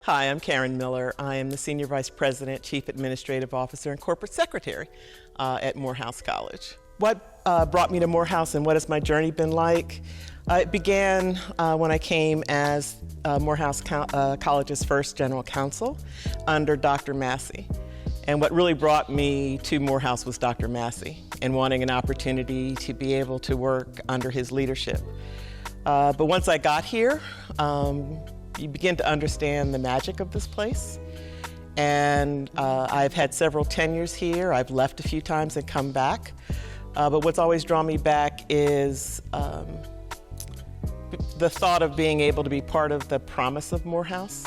Hi, I'm Karen Miller. I am the Senior Vice President, Chief Administrative Officer, and Corporate Secretary at Morehouse College. What brought me to Morehouse and what has my journey been like? It began when I came as Morehouse College's first General Counsel under Dr. Massey. And what really brought me to Morehouse was Dr. Massey and wanting an opportunity to be able to work under his leadership. But once I got here, you begin to understand the magic of this place. And I've had several tenures here. I've left a few times and come back. But what's always drawn me back is the thought of being able to be part of the promise of Morehouse,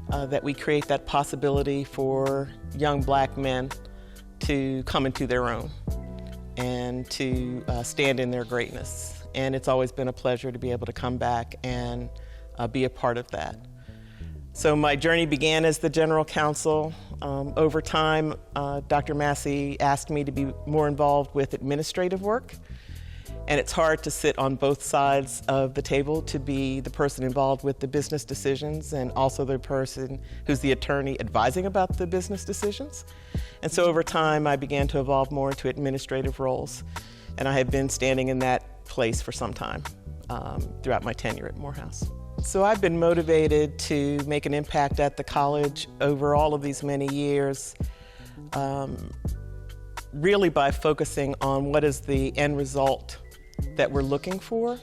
that we create that possibility for young black men to come into their own and to stand in their greatness. And it's always been a pleasure to be able to come back and be a part of that. So my journey began as the General Counsel. Over time, Dr. Massey asked me to be more involved with administrative work. And it's hard to sit on both sides of the table, to be the person involved with the business decisions and also the person who's the attorney advising about the business decisions. And so over time, I began to evolve more into administrative roles. And I have been standing in that place for some time throughout my tenure at Morehouse. So I've been motivated to make an impact at the college over all of these many years, really by focusing on what is the end result that we're looking for,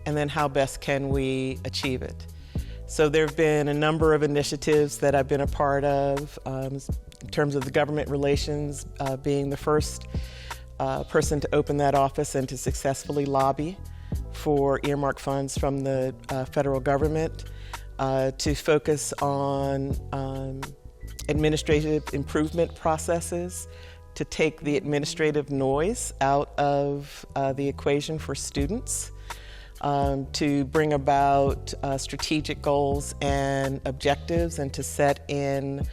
and then how best can we achieve it. So there have been a number of initiatives that I've been a part of, in terms of the government relations, being the first person to open that office and to successfully lobby for earmark funds from the federal government, to focus on administrative improvement processes, to take the administrative noise out of the equation for students, to bring about strategic goals and objectives, and to set in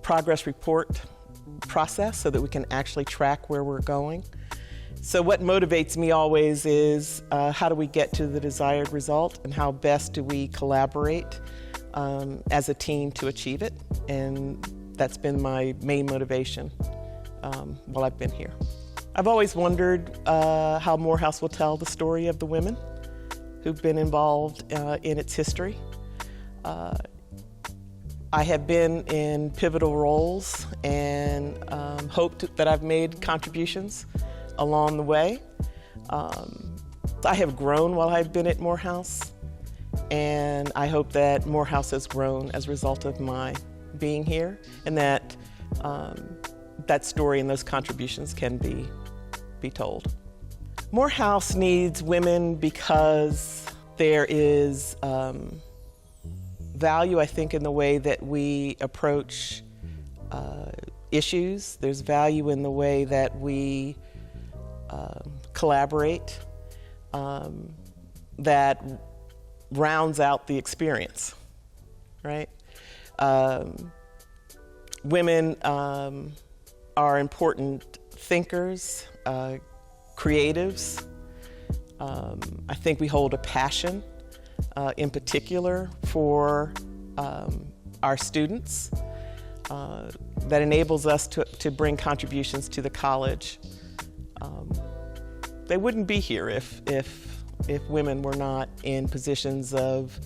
progress report process so that we can actually track where we're going. So what motivates me always is how do we get to the desired result, and how best do we collaborate as a team to achieve it. And that's been my main motivation while I've been here. I've always wondered how Morehouse will tell the story of the women who've been involved in its history. I have been in pivotal roles and hoped that I've made contributions along the way. I have grown while I've been at Morehouse, and I hope that Morehouse has grown as a result of my being here, and that that story and those contributions can be told. Morehouse needs women because there is value, I think, in the way that we approach issues. There's value in the way that we collaborate, that rounds out the experience, right? Women are important thinkers, creatives. I think we hold a passion in particular for our students that enables us to bring contributions to the college. They wouldn't be here if women were not in positions of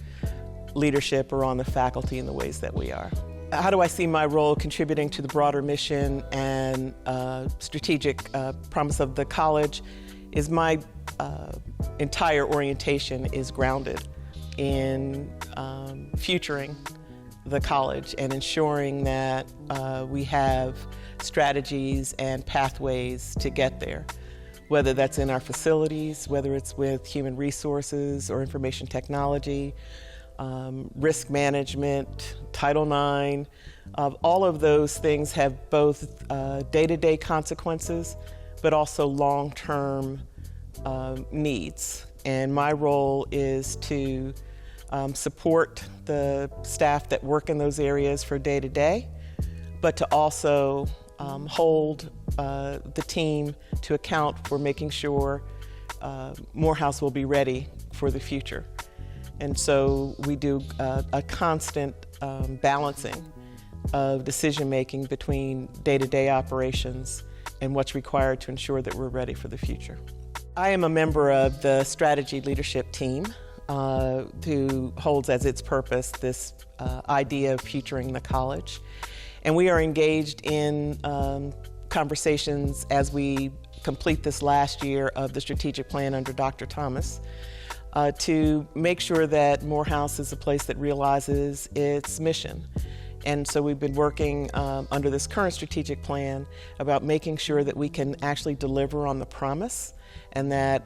leadership or on the faculty in the ways that we are. How do I see my role contributing to the broader mission and strategic promise of the college? Is my entire orientation is grounded in futuring the college and ensuring that we have strategies and pathways to get there, whether that's in our facilities, whether it's with human resources or information technology, risk management, Title IX. All of those things have both day-to-day consequences, but also long-term needs. And my role is to support the staff that work in those areas for day-to-day, but to also hold the team to account for making sure Morehouse will be ready for the future. And so we do a constant balancing of decision-making between day-to-day operations and what's required to ensure that we're ready for the future. I am a member of the strategy leadership team who holds as its purpose this idea of futuring the college. And we are engaged in conversations as we complete this last year of the strategic plan under Dr. Thomas to make sure that Morehouse is a place that realizes its mission. And so we've been working under this current strategic plan about making sure that we can actually deliver on the promise, and that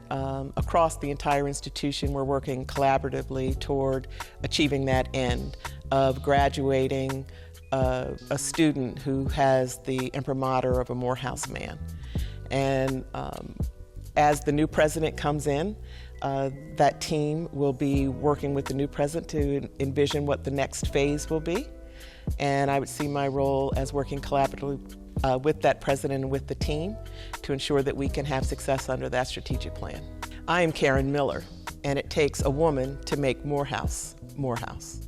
across the entire institution we're working collaboratively toward achieving that end of graduating a student who has the imprimatur of a Morehouse man. And as the new president comes in, that team will be working with the new president to envision what the next phase will be. And I would see my role as working collaboratively with that president and with the team to ensure that we can have success under that strategic plan. I am Karen Miller, and it takes a woman to make Morehouse, Morehouse.